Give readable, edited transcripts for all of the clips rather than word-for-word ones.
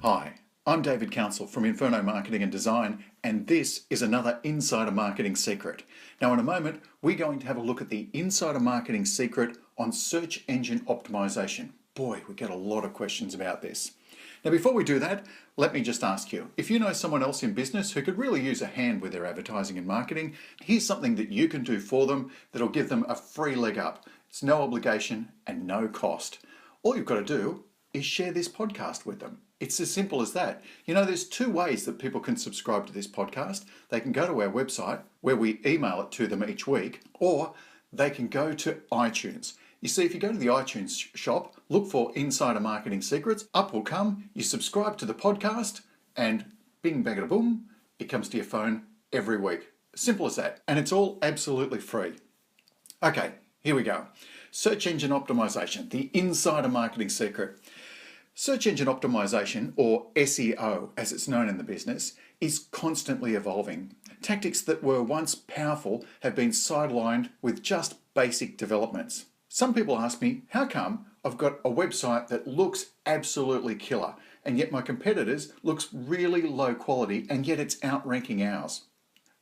Hi, I'm David Council from Inferno Marketing and Design, and this is another Insider Marketing Secret. Now, in a moment, we're going to have a look at the Insider Marketing Secret on search engine optimization. Boy, we get a lot of questions about this. Now, before we do that, let me just ask you, if you know someone else in business who could really use a hand with their advertising and marketing, here's something that you can do for them that'll give them a free leg up. It's no obligation and no cost. All you've got to do is share this podcast with them. It's as simple as that. You know, there's two ways that people can subscribe to this podcast. They can go to our website where we email it to them each week, or they can go to iTunes. You see, if you go to the iTunes shop, look for Insider Marketing Secrets, up will come, you subscribe to the podcast, and bing, bang, boom, it comes to your phone every week. Simple as that. And it's all absolutely free. Okay, here we go. Search engine optimization, the Insider Marketing Secret. Search engine optimization, or SEO as it's known in the business, is constantly evolving. Tactics that were once powerful have been sidelined with just basic developments. Some people ask me, how come I've got a website that looks absolutely killer, and yet my competitors looks really low quality, and yet it's outranking ours?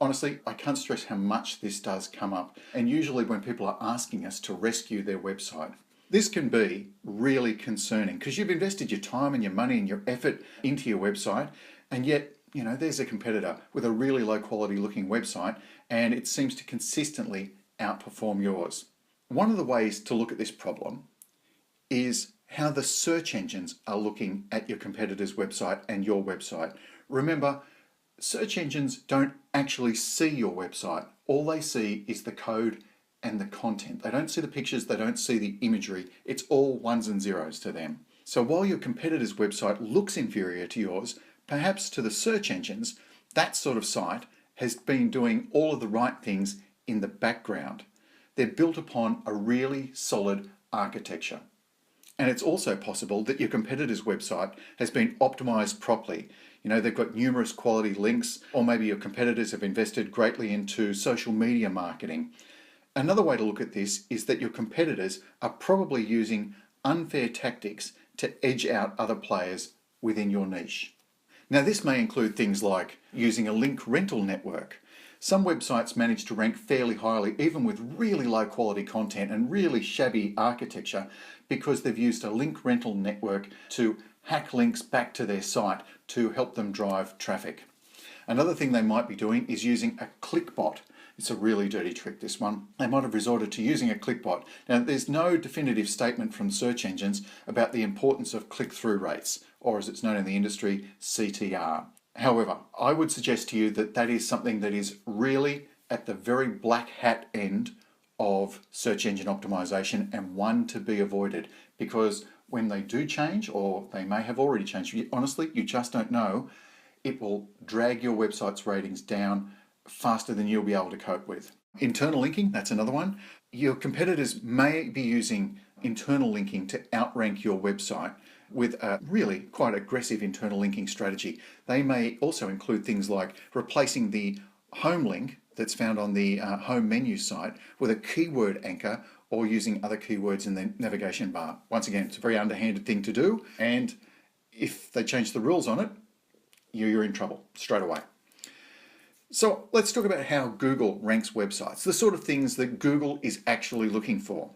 Honestly, I can't stress how much this does come up, and usually when people are asking us to rescue their website. This can be really concerning because you've invested your time and your money and your effort into your website, and yet, you know, there's a competitor with a really low quality looking website and it seems to consistently outperform yours. One of the ways to look at this problem is how the search engines are looking at your competitor's website and your website. Remember, search engines don't actually see your website. All they see is the code and the content. They don't see the pictures, they don't see the imagery. It's all ones and zeros to them. So while your competitor's website looks inferior to yours, perhaps to the search engines, that sort of site has been doing all of the right things in the background. They're built upon a really solid architecture. And it's also possible that your competitor's website has been optimized properly. You know, they've got numerous quality links, or maybe your competitors have invested greatly into social media marketing. Another way to look at this is that your competitors are probably using unfair tactics to edge out other players within your niche. Now, this may include things like using a link rental network. Some websites manage to rank fairly highly, even with really low quality content and really shabby architecture, because they've used a link rental network to hack links back to their site to help them drive traffic. Another thing they might be doing is using a clickbot. It's a really dirty trick, this one. They might have resorted to using a clickbot. Now, there's no definitive statement from search engines about the importance of click-through rates, or as it's known in the industry, CTR. However, I would suggest to you that that is something that is really at the very black hat end of search engine optimization, and one to be avoided, because when they do change, or they may have already changed, honestly, you just don't know, it will drag your website's ratings down faster than you'll be able to cope with. Internal linking, that's another one. Your competitors may be using internal linking to outrank your website with a really quite aggressive internal linking strategy. They may also include things like replacing the home link that's found on the home menu site with a keyword anchor, or using other keywords in the navigation bar. Once again, it's a very underhanded thing to do, and if they change the rules on it, you're in trouble straight away. So let's talk about how Google ranks websites, the sort of things that Google is actually looking for.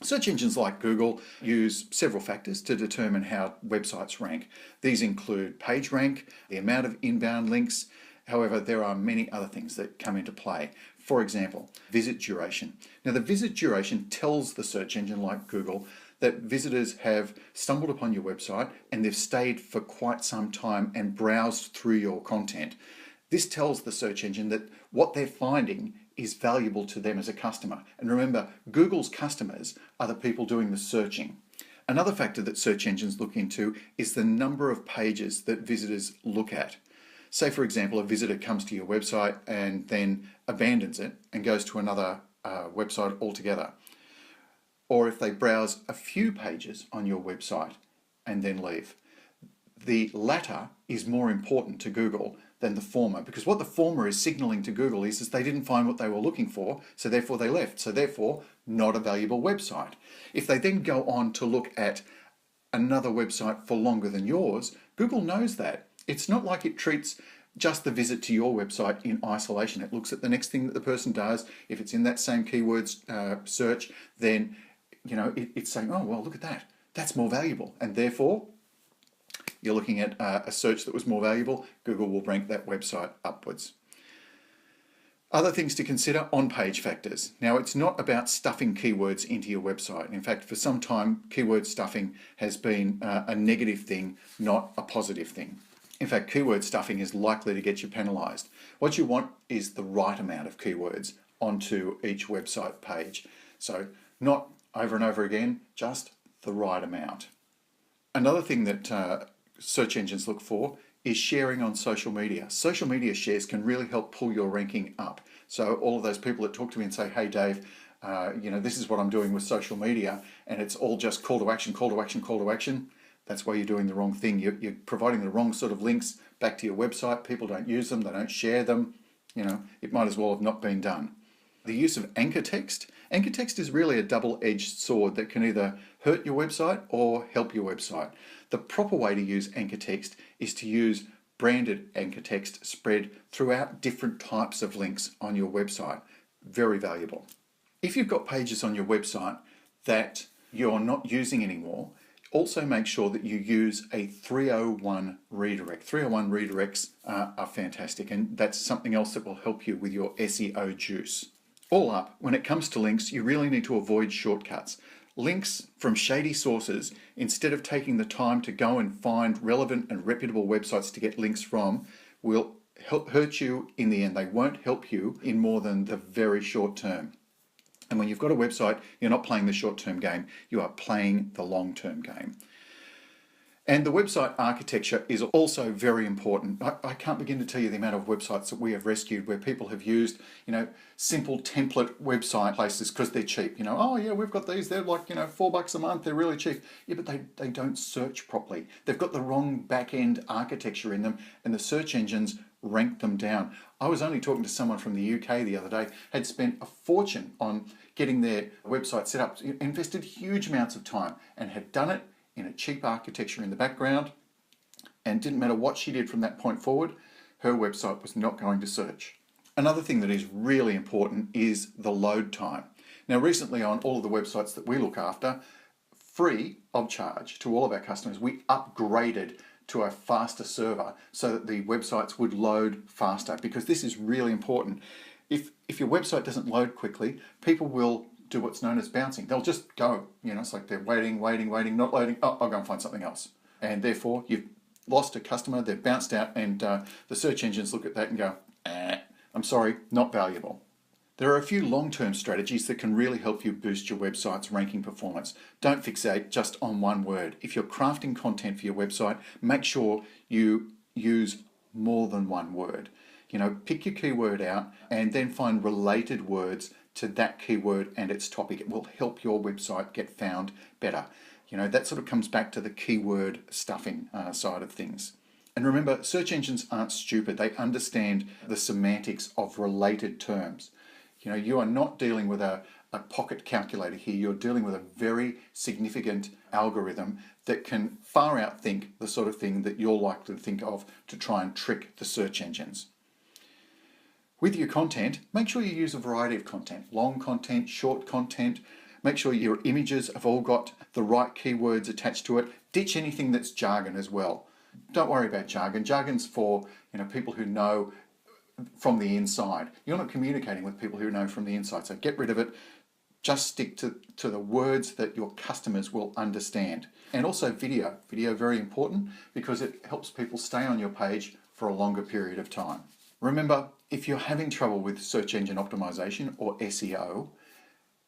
Search engines like Google use several factors to determine how websites rank. These include PageRank, the amount of inbound links. However, there are many other things that come into play. For example, visit duration. Now, the visit duration tells the search engine like Google that visitors have stumbled upon your website and they've stayed for quite some time and browsed through your content. This tells the search engine that what they're finding is valuable to them as a customer. And remember, Google's customers are the people doing the searching. Another factor that search engines look into is the number of pages that visitors look at. Say, for example, a visitor comes to your website and then abandons it and goes to another website altogether. Or if they browse a few pages on your website and then leave. The latter is more important to Google than the former, because what the former is signaling to Google is they didn't find what they were looking for, so therefore they left, so therefore not a valuable website. If they then go on to look at another website for longer than yours, Google knows that. It's not like it treats just the visit to your website in isolation. It looks at the next thing that the person does. If it's in that same keywords search, then it's saying, oh, well, look at that. That's more valuable. And therefore, you're looking at a search that was more valuable. Google will rank that website upwards. Other things to consider: on-page factors. Now, it's not about stuffing keywords into your website. In fact, for some time, keyword stuffing has been a negative thing, not a positive thing. In fact, keyword stuffing is likely to get you penalised. What you want is the right amount of keywords onto each website page. So not over and over again, just the right amount. Another thing that search engines look for is sharing on social media. Social media shares can really help pull your ranking up. So all of those people that talk to me and say, hey Dave, this is what I'm doing with social media, and it's all just call to action, call to action, call to action. That's why you're doing the wrong thing. You're providing the wrong sort of links back to your website. People don't use them, they don't share them. It might as well have not been done. The use of anchor text. Anchor text is really a double-edged sword that can either hurt your website or help your website. The proper way to use anchor text is to use branded anchor text spread throughout different types of links on your website. Very valuable. If you've got pages on your website that you're not using anymore, also make sure that you use a 301 redirect. 301 redirects are fantastic, and that's something else that will help you with your SEO juice. All up, when it comes to links, you really need to avoid shortcuts. Links from shady sources, instead of taking the time to go and find relevant and reputable websites to get links from, will hurt you in the end. They won't help you in more than the very short term. And when you've got a website, you're not playing the short-term game, you are playing the long-term game. And the website architecture is also very important. I can't begin to tell you the amount of websites that we have rescued where people have used, simple template website places because they're cheap. Oh yeah, we've got these, they're like, $4 a month, they're really cheap. Yeah, but they don't search properly. They've got the wrong back-end architecture in them, and the search engines rank them down. I was only talking to someone from the UK the other day, had spent a fortune on getting their website set up, invested huge amounts of time, and had done it in a cheap architecture in the background, and didn't matter what she did from that point forward, her website was not going to search. Another thing that is really important is the load time. Now, recently on all of the websites that we look after, free of charge to all of our customers, we upgraded to a faster server so that the websites would load faster, because this is really important. If your website doesn't load quickly, people will do what's known as bouncing. They'll just go, it's like they're waiting, not loading. Oh, I'll go and find something else. And therefore, you've lost a customer, they've bounced out, and the search engines look at that and go, I'm sorry, not valuable. There are a few long-term strategies that can really help you boost your website's ranking performance. Don't fixate just on one word. If you're crafting content for your website, make sure you use more than one word. Pick your keyword out and then find related words to that keyword and its topic. It will help your website get found better. That sort of comes back to the keyword stuffing side of things. And remember, search engines aren't stupid. They understand the semantics of related terms. You are not dealing with a pocket calculator here. You're dealing with a very significant algorithm that can far outthink the sort of thing that you're likely to think of to try and trick the search engines. With your content, make sure you use a variety of content. Long content, short content. Make sure your images have all got the right keywords attached to it. Ditch anything that's jargon as well. Don't worry about jargon. Jargon's for people who know from the inside. You're not communicating with people who know from the inside, so get rid of it. Just stick to the words that your customers will understand. And also video. Video, very important, because it helps people stay on your page for a longer period of time. Remember, if you're having trouble with search engine optimization or SEO,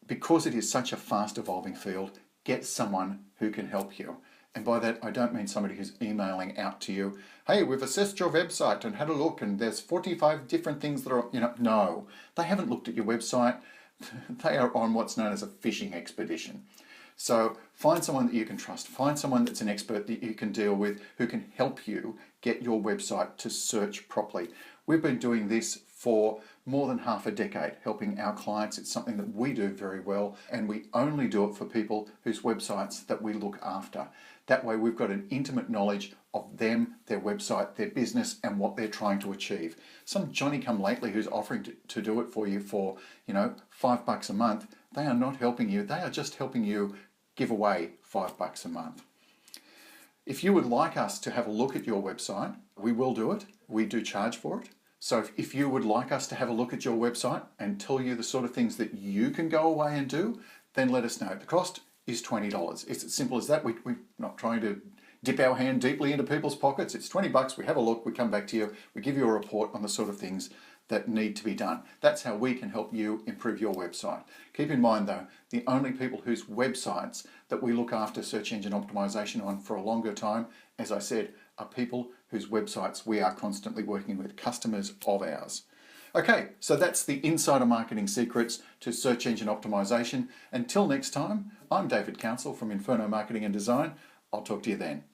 because it is such a fast evolving field, get someone who can help you. And by that, I don't mean somebody who's emailing out to you, hey, we've assessed your website and had a look and there's 45 different things that are, no. They haven't looked at your website. They are on what's known as a fishing expedition. So find someone that you can trust. Find someone that's an expert that you can deal with who can help you get your website to search properly. We've been doing this for more than half a decade, helping our clients. It's something that we do very well, and we only do it for people whose websites that we look after. That way we've got an intimate knowledge of them, their website, their business, and what they're trying to achieve. Some Johnny come lately who's offering to do it for you for, $5 a month, they are not helping you. They are just helping you give away $5 a month. If you would like us to have a look at your website, we will do it. We do charge for it. So if you would like us to have a look at your website and tell you the sort of things that you can go away and do, then let us know. The cost is $20. It's as simple as that. We're not trying to dip our hand deeply into people's pockets. It's $20. We have a look. We come back to you. We give you a report on the sort of things that need to be done. That's how we can help you improve your website. Keep in mind though, the only people whose websites that we look after search engine optimization on for a longer time, as I said, are people whose websites we are constantly working with, customers of ours. Okay, so that's the insider marketing secrets to search engine optimization. Until next time, I'm David Council from Inferno Marketing and Design. I'll talk to you then.